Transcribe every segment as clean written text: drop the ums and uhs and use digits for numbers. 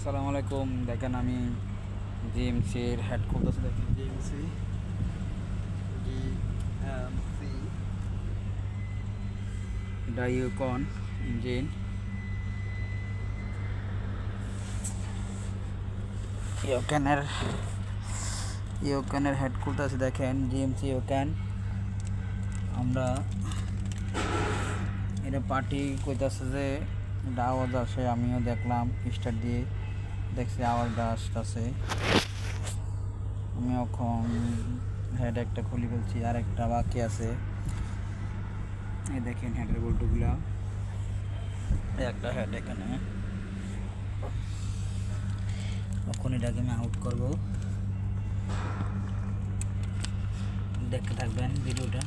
আসসালামু আলাইকুম। দেখেন আমি জিএমসির হেড খুলতেছি। দেখেন জিএমসি ডাইউকন ইঞ্জিন ইউক্যানের হেড খুলতেছি। দেখেন জিএমসি ইউক্যান। আমরা এটা পার্টি কইতাছে যে এটা আওয়াজ আসে, আমিও দেখলাম স্টার্ট দিয়ে দেখছি আওয়াজটা আসতেছে। আমি এখন হেড একটা খুলে ফেলছি, আর একটা বাকি আছে। এই দেখেন হেডের বল্টুগুলা, একটা হেড এখানে। এখন এটাকে আমি আউট করবো, দেখতে থাকবেন ভিডিওটা।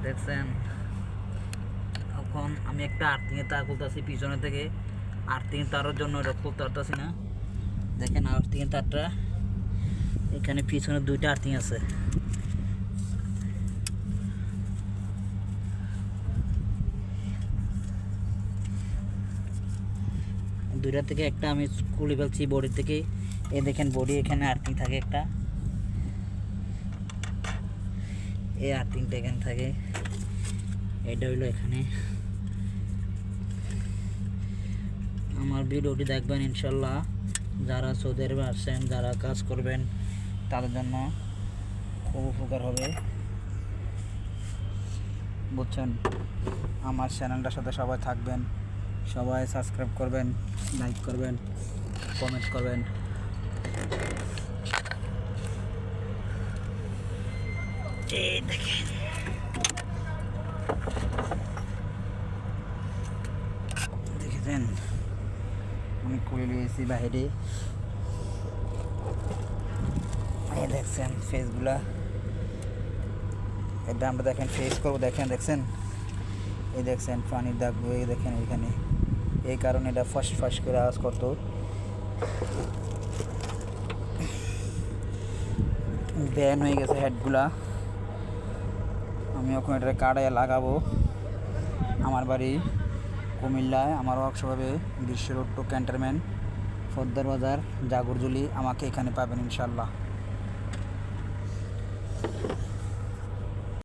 দেখছেন, এখন আমি একটা আর্থিংয়ের তার খুলতেছি পিছনে থেকে। আর্থিংয়ের তারের জন্য এটা খুলতে পারতেছি না। দেখেন আর্থিংয়ের তারটা এখানে পিছনে দুইটা আর্থিং আছে। দুইটা থেকে একটা আমি খুলে ফেলছি বডি থেকে। এই দেখেন বডি, এখানে আর্থিং থাকে একটা, এই আর্থিংটা এখানে থাকে। এটা হইলো এখানে। আমার ভিডিওটি দেখবেন ইনশাল্লাহ। যারা সৌদি আরবে আসছেন, যারা কাজ করবেন, তাদের জন্য খুব উপকার হবে, বুঝছেন। আমার চ্যানেলটার সাথে সবাই থাকবেন, সবাই সাবস্ক্রাইব করবেন, লাইক করবেন, কমেন্ট করবেন। এই দেখেন, দেখেছেন আমি খুলে নিয়েছি বাইরে। এই দেখছেন ফেসগুলা, এটা আমরা দেখেন ফেস করবো। দেখছেন এই দেখছেন পানির দাগ, এই দেখেন এখানে। এই কারণে এটা ফাঁস করে আওয়াজ করতো। ব্যান হয়ে গেছে হেডগুলা। আমি ওখানে এটা কাটায় লাগাবো। আমার বাড়ি কুমিল্লায়, আমার ওয়ার্কশপ হবে বিশ্ব রোড টু ক্যান্টনমেন্ট, ফদ্দার বাজার, জাগরজুলি। আমাকে এখানে পাবেন ইনশাল্লাহ।